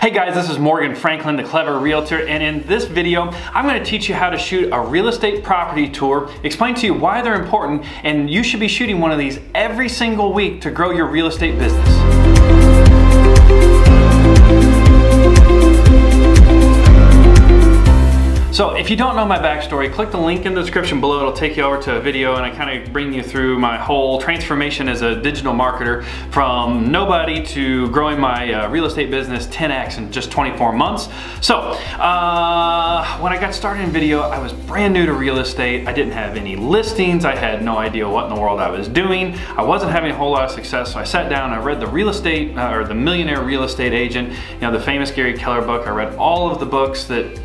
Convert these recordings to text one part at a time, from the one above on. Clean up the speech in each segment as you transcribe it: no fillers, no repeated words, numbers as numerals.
Hey guys, this is Morgan Franklin, the Clever Realtor, and in this video, I'm going to teach you how to shoot a real estate property tour, explain to you why they're important, and you should be shooting one of these every single week to grow your real estate business. So if you don't know my backstory, click the link in the description below. It'll take you over to a video and I kind of bring you through my whole transformation as a digital marketer from nobody to growing my real estate business 10x in just 24 months. So when I got started in video, I was brand new to real estate. I didn't have any listings. I had no idea what in the world I was doing. I wasn't having a whole lot of success. So I sat down, I read the real estate or the Millionaire Real Estate Agent, the famous Gary Keller book. I read all of the books that,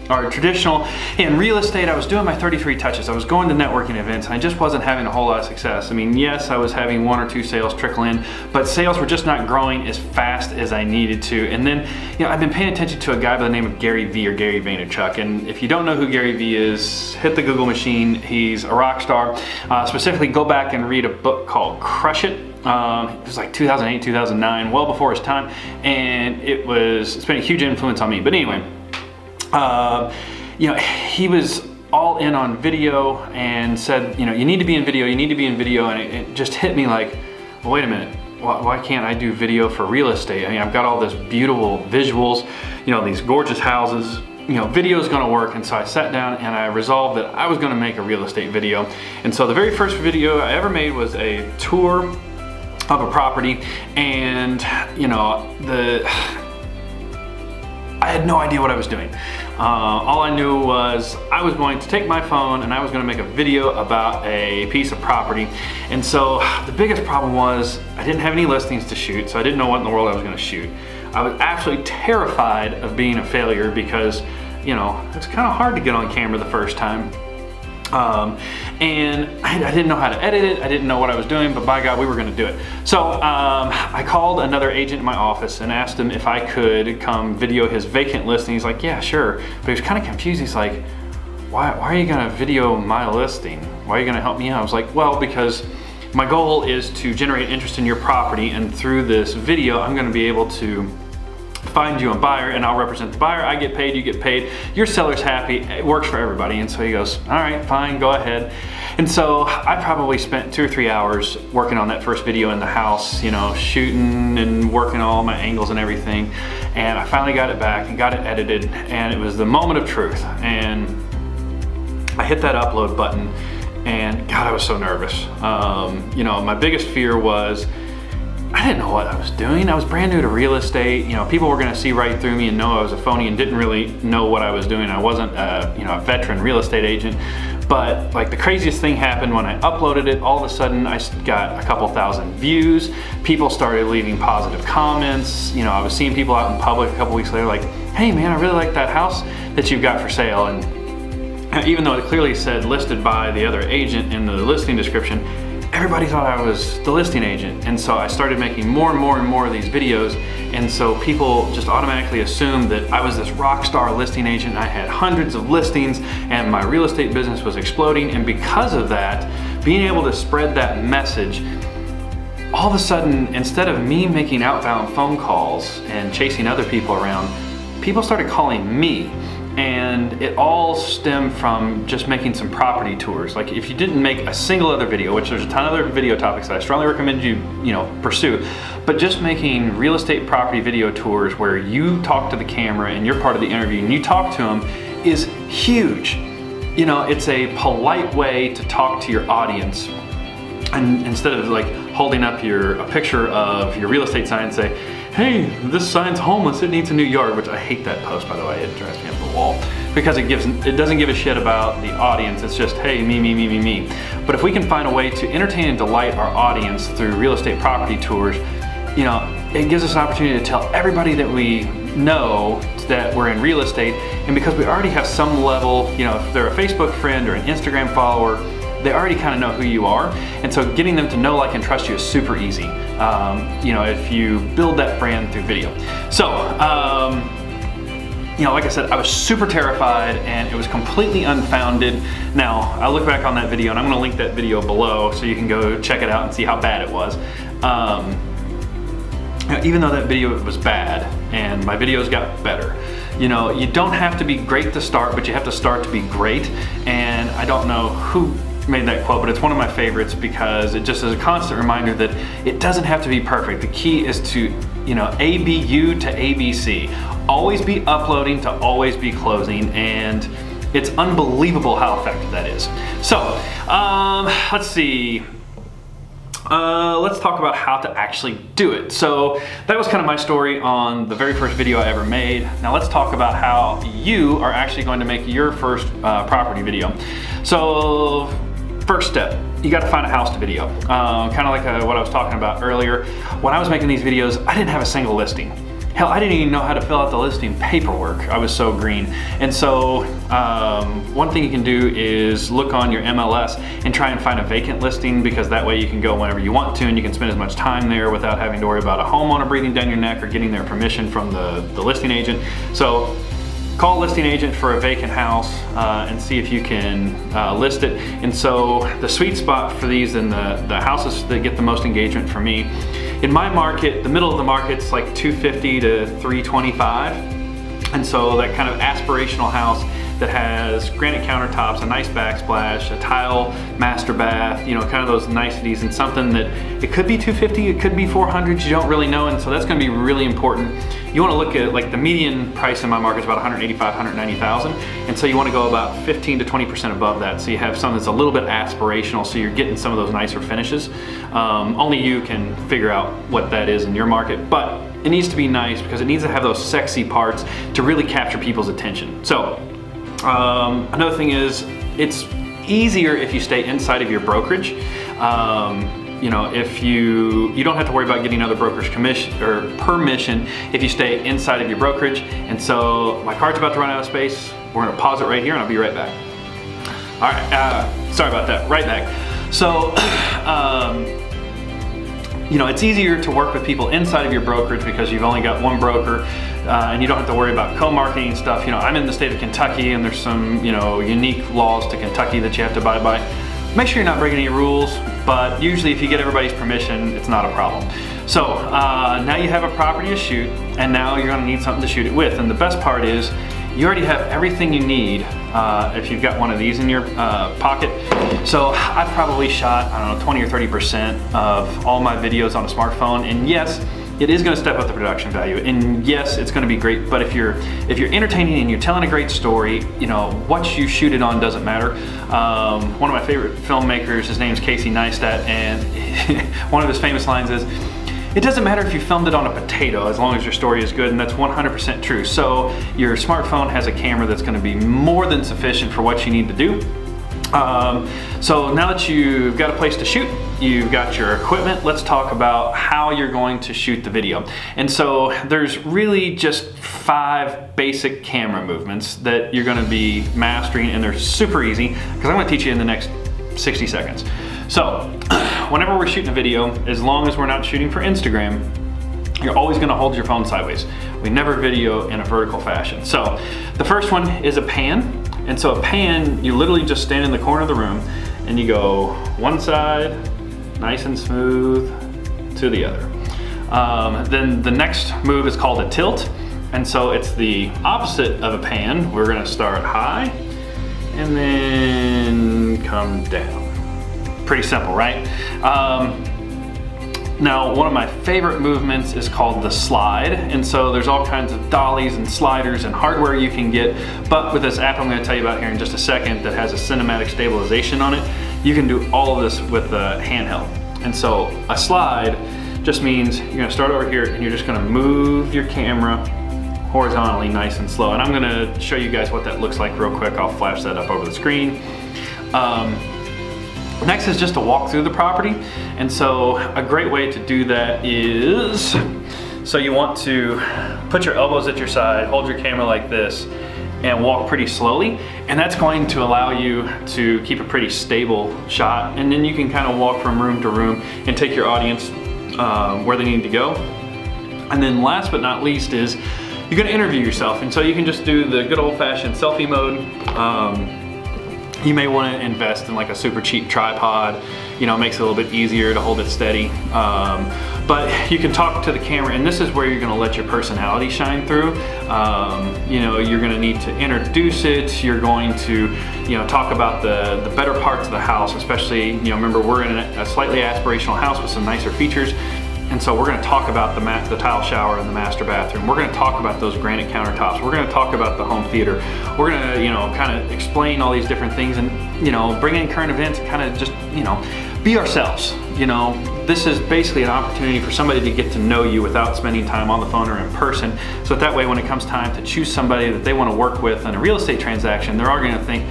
are traditional in real estate. I was doing my 33 touches. I was going to networking events and I just wasn't having a whole lot of success. I mean, yes, I was having 1 or 2 sales trickle in, but sales were just not growing as fast as I needed to. And then, I've been paying attention to a guy by the name of Gary V or Gary Vaynerchuk. And if you don't know who Gary V is, hit the Google machine. He's a rock star. Specifically, go back and read a book called Crush It. It was like 2008, 2009, well before his time. And it's been a huge influence on me. But anyway, he was all in on video and said, you need to be in video, you need to be in video. And it just hit me like, well, wait a minute, why can't I do video for real estate? I mean, I've got all this beautiful visuals, these gorgeous houses, video is gonna work. And so I sat down and I resolved that I was gonna make a real estate video. And so the very first video I ever made was a tour of a property. And, I had no idea what I was doing. All I knew was I was going to take my phone and I was going to make a video about a piece of property. And so the biggest problem was I didn't have any listings to shoot, so I didn't know what in the world I was going to shoot. I was absolutely terrified of being a failure because, it's kind of hard to get on camera the first time. And I didn't know how to edit it. I didn't know what I was doing, but by God, we were going to do it. So I called another agent in my office and asked him if I could come video his vacant listing. He's like, yeah, sure. But he was kind of confused. He's like, why are you going to video my listing? Why are you going to help me out? I was like, well, because my goal is to generate interest in your property. And through this video, I'm going to be able to find you a buyer and I'll represent the buyer. I get paid, you get paid, your seller's happy, it works for everybody. And so he goes, all right, fine, go ahead. And so I probably spent 2 or 3 hours working on that first video in the house, shooting and working all my angles and everything. And I finally got it back and got it edited, and it was the moment of truth. And I hit that upload button and God, I was so nervous. My biggest fear was I didn't know what I was doing. I was brand new to real estate. People were gonna see right through me and know I was a phony and didn't really know what I was doing. I wasn't a veteran real estate agent. But like the craziest thing happened when I uploaded it. All of a sudden I got a couple thousand views. People started leaving positive comments. I was seeing people out in public a couple weeks later like, hey man, I really like that house that you've got for sale. And even though it clearly said listed by the other agent in the listing description, everybody thought I was the listing agent. And so I started making more and more and more of these videos. And so people just automatically assumed that I was this rock star listing agent. I had hundreds of listings and my real estate business was exploding. And because of that, being able to spread that message, all of a sudden, instead of me making outbound phone calls and chasing other people around, people started calling me. And it all stemmed from just making some property tours. Like if you didn't make a single other video, which there's a ton of other video topics that I strongly recommend you, pursue, but just making real estate property video tours where you talk to the camera and you're part of the interview and you talk to them is huge. It's a polite way to talk to your audience. And instead of like holding up a picture of your real estate sign and say, hey, this sign's homeless, it needs a new yard, which I hate that post, by the way. It drives me up the wall because it doesn't give a shit about the audience. It's just, hey, me, me, me, me, me. But if we can find a way to entertain and delight our audience through real estate property tours, it gives us an opportunity to tell everybody that we know that we're in real estate. And because we already have some level, if they're a Facebook friend or an Instagram follower, they already kind of know who you are. And so getting them to know, like, and trust you is super easy, if you build that brand through video. So, like I said, I was super terrified and it was completely unfounded. Now, I look back on that video and I'm gonna link that video below so you can go check it out and see how bad it was. even though that video was bad and my videos got better, you know, you don't have to be great to start, but you have to start to be great. And I don't know who made that quote, but it's one of my favorites because it just is a constant reminder that it doesn't have to be perfect. The key is to, you know, ABU to ABC. Always be uploading to always be closing, and it's unbelievable how effective that is. So, let's see. Let's talk about how to actually do it. So that was kind of my story on the very first video I ever made. Now let's talk about how you are actually going to make your first property video. So first step, you got to find a house to video. Kind of like what I was talking about earlier. When I was making these videos, I didn't have a single listing. Hell, I didn't even know how to fill out the listing paperwork. I was so green. And so one thing you can do is look on your MLS and try and find a vacant listing, because that way you can go whenever you want to and you can spend as much time there without having to worry about a homeowner breathing down your neck or getting their permission from the listing agent. So call a listing agent for a vacant house and see if you can list it. And so the sweet spot for these and the houses that get the most engagement for me, in my market, the middle of the market's like 250 to 325. And so that kind of aspirational house that has granite countertops, a nice backsplash, a tile master bath, you know, kind of those niceties, and something that it could be 250, it could be 400, you don't really know. And so that's going to be really important. You want to look at, like, the median price in my market is about 185, 190,000. And so you want to go about 15 to 20% above that. So you have something that's a little bit aspirational, so you're getting some of those nicer finishes. Only you can figure out what that is in your market, but it needs to be nice because it needs to have those sexy parts to really capture people's attention. So another thing is, it's easier if you stay inside of your brokerage. You know, if you don't have to worry about getting other brokers' commission or permission if you stay inside of your brokerage. And so my card's about to run out of space. We're gonna pause it right here and I'll be right back. All right, sorry about that, right back. So, you know, it's easier to work with people inside of your brokerage because you've only got one broker and you don't have to worry about co-marketing stuff. You know, I'm in the state of Kentucky and there's some, you know, unique laws to Kentucky that you have to abide by. Make sure you're not breaking any rules, but usually if you get everybody's permission, it's not a problem. So now you have a property to shoot, and now you're gonna need something to shoot it with. And the best part is, you already have everything you need if you've got one of these in your pocket. So I've probably shot, I don't know, 20 or 30% of all my videos on a smartphone, and yes, it is going to step up the production value, and yes, it's going to be great. But if you're entertaining and you're telling a great story, you know, what you shoot it on doesn't matter. One of my favorite filmmakers, his name's Casey Neistat, and one of his famous lines is, "It doesn't matter if you filmed it on a potato as long as your story is good," and that's 100% true. So your smartphone has a camera that's going to be more than sufficient for what you need to do. So now that you've got a place to shoot, you've got your equipment, let's talk about how you're going to shoot the video. And so there's really just 5 basic camera movements that you're going to be mastering, and they're super easy because I'm going to teach you in the next 60 seconds. So whenever we're shooting a video, as long as we're not shooting for Instagram, you're always going to hold your phone sideways. We never video in a vertical fashion. So the first one is a pan. And so a pan, you literally just stand in the corner of the room and you go one side, nice and smooth, to the other. Then the next move is called a tilt. And so it's the opposite of a pan. We're gonna start high and then come down. Pretty simple, right? Now, one of my favorite movements is called the slide. And so there's all kinds of dollies and sliders and hardware you can get. But with this app I'm going to tell you about here in just a second that has a cinematic stabilization on it, you can do all of this with a handheld. And so a slide just means you're going to start over here and you're just going to move your camera horizontally, nice and slow. And I'm going to show you guys what that looks like real quick. I'll flash that up over the screen. Next is just to walk through the property. And so a great way to do that is, so you want to put your elbows at your side, hold your camera like this, and walk pretty slowly. And that's going to allow you to keep a pretty stable shot. And then you can kind of walk from room to room and take your audience where they need to go. And then last but not least is, you're gonna interview yourself. And so you can just do the good old fashioned selfie mode. you may want to invest in like a super cheap tripod. You know, it makes it a little bit easier to hold it steady. But you can talk to the camera, and this is where you're going to let your personality shine through. You know, you're going to need to introduce it. You're going to, you know, talk about the better parts of the house, especially, you know, remember we're in a slightly aspirational house with some nicer features. And so we're going to talk about the tile shower and the master bathroom. We're going to talk about those granite countertops. We're going to talk about the home theater. We're going to, you know, kind of explain all these different things and, you know, bring in current events and kind of just, you know, be ourselves. You know, this is basically an opportunity for somebody to get to know you without spending time on the phone or in person. So that way, when it comes time to choose somebody that they want to work with in a real estate transaction, they're all going to think,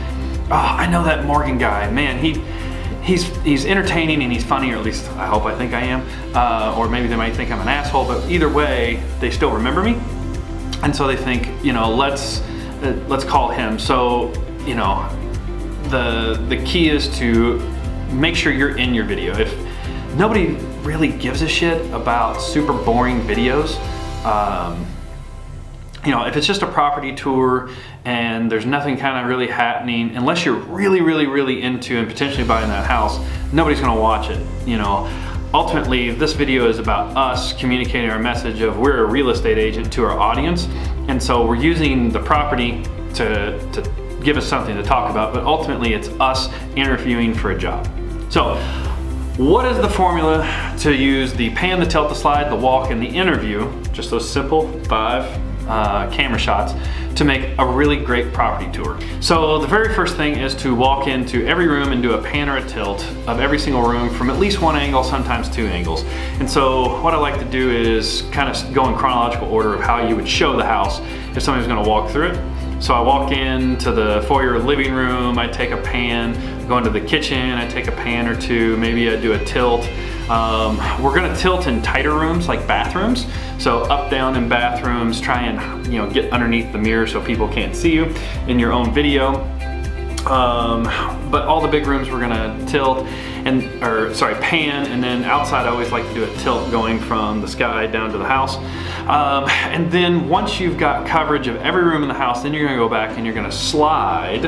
oh, I know that Morgan guy, man, he's entertaining and he's funny, or at least I think I am. Or maybe they might think I'm an asshole, but either way, they still remember me. And so they think, you know, let's call him. So, you know, the key is to make sure you're in your video. If nobody really gives a shit about super boring videos, you know, if it's just a property tour and there's nothing kind of really happening, unless you're really into and potentially buying that house, nobody's gonna watch it, you know. Ultimately, this video is about us communicating our message of we're a real estate agent to our audience, and so we're using the property to give us something to talk about, but ultimately it's us interviewing for a job. So, what is the formula to use the pan, the tilt, the slide, the walk, and the interview, just those simple 5 camera shots, to make a really great property tour? So the very first thing is to walk into every room and do a pan or a tilt of every single room from at least 1 angle, sometimes 2 angles. And so what I like to do is kind of go in chronological order of how you would show the house if somebody's going to walk through it. So I walk into the foyer living room, I take a pan, go into the kitchen, I take a pan or 2, maybe I do a tilt. We're gonna tilt in tighter rooms like bathrooms. So up, down in bathrooms, try and, you know, get underneath the mirror so people can't see you in your own video. But all the big rooms we're gonna tilt pan, and then outside I always like to do a tilt going from the sky down to the house. And then once you've got coverage of every room in the house, then you're gonna go back and you're gonna slide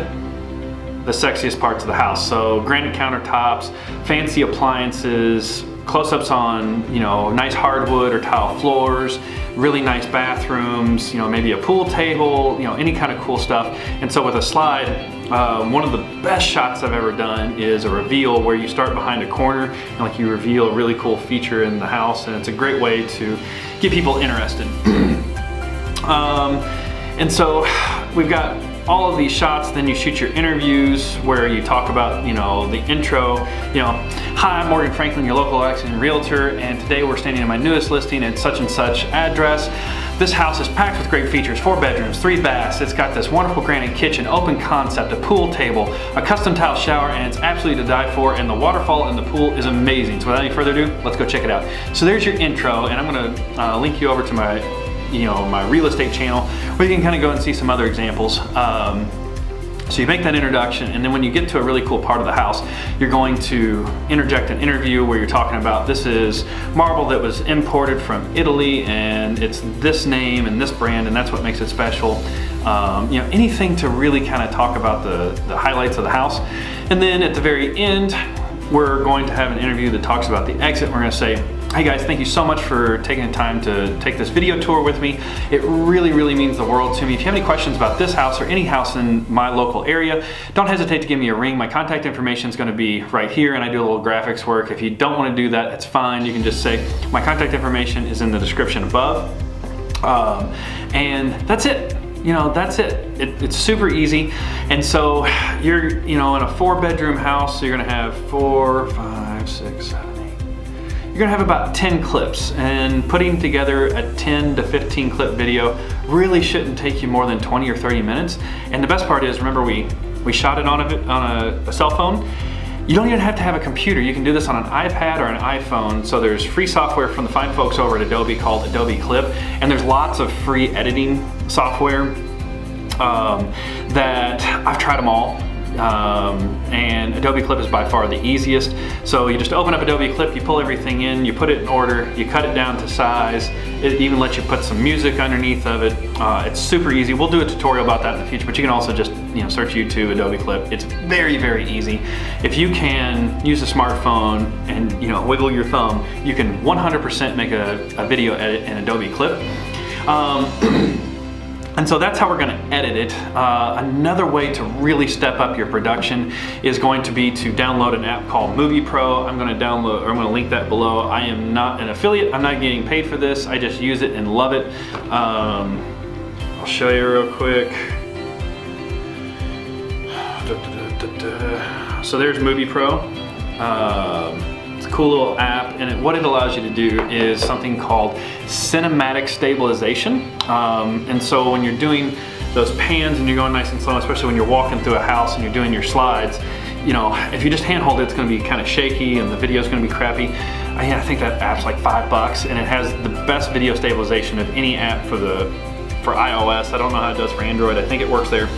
the sexiest parts of the house. So granite countertops, fancy appliances, close-ups on, you know, nice hardwood or tile floors, really nice bathrooms, you know, maybe a pool table, you know, any kind of cool stuff. And so with a slide, one of the best shots I've ever done is a reveal where you start behind a corner and like you reveal a really cool feature in the house, and it's a great way to get people interested. And so we've got all of these shots, then you shoot your interviews where you talk about, you know, the intro, you know, hi, I'm Morgan Franklin, your local Lexington realtor, and today we're standing in my newest listing at such and such address. This house is packed with great features, 4 bedrooms, 3 baths. It's got this wonderful granite kitchen, open concept, a pool table, a custom tile shower, and it's absolutely to die for, and the waterfall in the pool is amazing. So without any further ado, let's go check it out. So there's your intro, and I'm gonna link you over to my my real estate channel where you can kind of go and see some other examples. So you make that introduction, and then when you get to a really cool part of the house, you're going to interject an interview where you're talking about this is marble that was imported from Italy and it's this name and this brand and that's what makes it special. You know, anything to really kind of talk about the highlights of the house. And then at the very end, we're going to have an interview that talks about the exit. We're going to say, hey guys, thank you so much for taking the time to take this video tour with me. It really means the world to me. If you have any questions about this house or any house in my local area, don't hesitate to give me a ring. My contact information is going to be right here, and I do a little graphics work. If you don't want to do that, that's fine. You can just say my contact information is in the description above. And that's it. You know, that's it. It's super easy. And so you're, you know, in a 4-bedroom house, so you're gonna have 4, 5, 6, 7, 8. You're gonna have about 10 clips, and putting together a 10 to 15 clip video really shouldn't take you more than 20 or 30 minutes. And the best part is, remember we shot it on a cell phone. You don't even have to have a computer. You can do this on an iPad or an iPhone. So there's free software from the fine folks over at Adobe called Adobe Clip, and there's lots of free editing software that I've tried them all. and Adobe Clip is by far the easiest. So you just open up Adobe Clip, you pull everything in, you put it in order, you cut it down to size. It even lets you put some music underneath of it. It's super easy. We'll do a tutorial about that in the future, but you can also just search YouTube Adobe Clip. It's very, very easy. If you can use a smartphone and wiggle your thumb, you can 100% make a video edit in Adobe Clip. And so that's how we're going to edit it. Another way to really step up your production is going to be to download an app called Movie Pro. I'm going to link that below. I am not an affiliate. I'm not getting paid for this. I just use it and love it. I'll show you real quick. So there's Movie Pro. It's a cool little app, and what it allows you to do is something called cinematic stabilization. And so when you're doing those pans and you're going nice and slow, especially when you're walking through a house and you're doing your slides, if you just handhold it, it's going to be kind of shaky and the video is going to be crappy. I think that app's like $5, and it has the best video stabilization of any app for iOS. I don't know how it does for Android. I think it works there.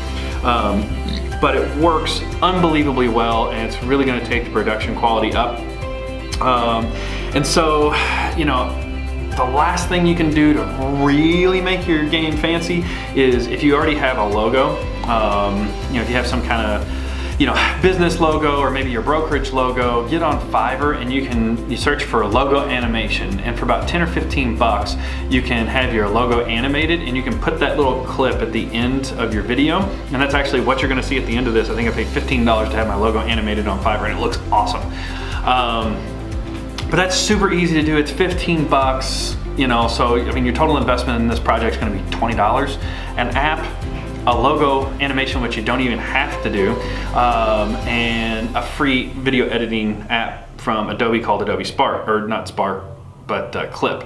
But it works unbelievably well, and it's really going to take the production quality up. And so, the last thing you can do to really make your game fancy is if you already have a logo, if you have some kind of, business logo or maybe your brokerage logo, get on Fiverr and you search for a logo animation, and for about 10 or 15 bucks, you can have your logo animated, and you can put that little clip at the end of your video, and that's actually what you're gonna see at the end of this. I think I paid $15 to have my logo animated on Fiverr, and it looks awesome. But that's super easy to do. It's 15 bucks, so your total investment in this project is gonna be $20. An app, a logo animation, which you don't even have to do, and a free video editing app from Adobe called Adobe Spark, or not Spark, but Clip.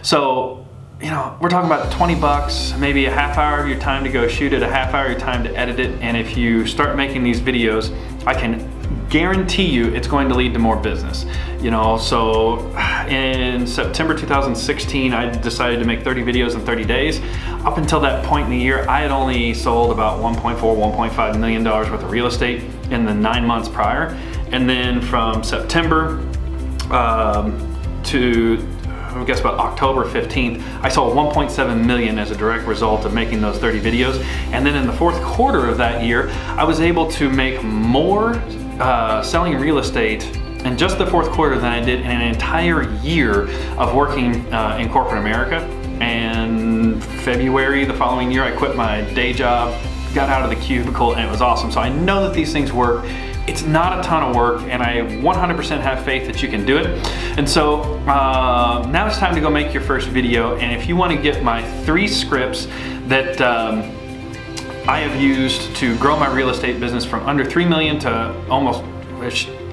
So, we're talking about 20 bucks, maybe a half hour of your time to go shoot it, a half hour of your time to edit it, and if you start making these videos, I can guarantee you it's going to lead to more business. So in September 2016, I decided to make 30 videos in 30 days. Up until that point in the year, I had only sold about $1.4, $1.5 million worth of real estate in the 9 months prior. And then from September to I guess about October 15th, I sold 1.7 million as a direct result of making those 30 videos. And then in the fourth quarter of that year, I was able to make more selling real estate in just the fourth quarter than I did in an entire year of working in corporate America. And February the following year, I quit my day job, got out of the cubicle, and it was awesome. So I know that these things work. It's not a ton of work, and I 100% have faith that you can do it. And so now it's time to go make your first video. And if you want to get my 3 scripts that I have used to grow my real estate business from under 3 million to almost,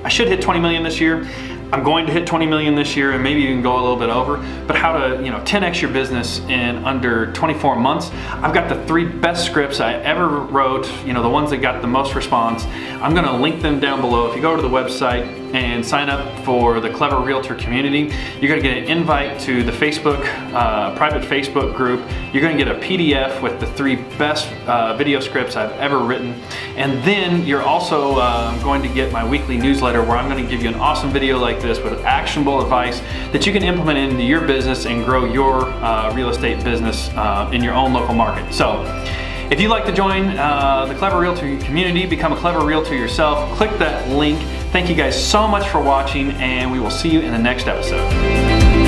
I should hit 20 million this year. I'm going to hit 20 million this year, and maybe even go a little bit over, but how to 10x your business in under 24 months. I've got the 3 best scripts I ever wrote, the ones that got the most response. I'm gonna link them down below. If you go to the website and sign up for the Clever Realtor community, you're gonna get an invite to the Facebook, private Facebook group. You're gonna get a PDF with the 3 best video scripts I've ever written. And then you're also going to get my weekly newsletter, where I'm gonna give you an awesome video like this with actionable advice that you can implement into your business and grow your real estate business in your own local market. So if you'd like to join the Clever Realtor community, become a Clever Realtor yourself, click that link. Thank you guys so much for watching, and we will see you in the next episode.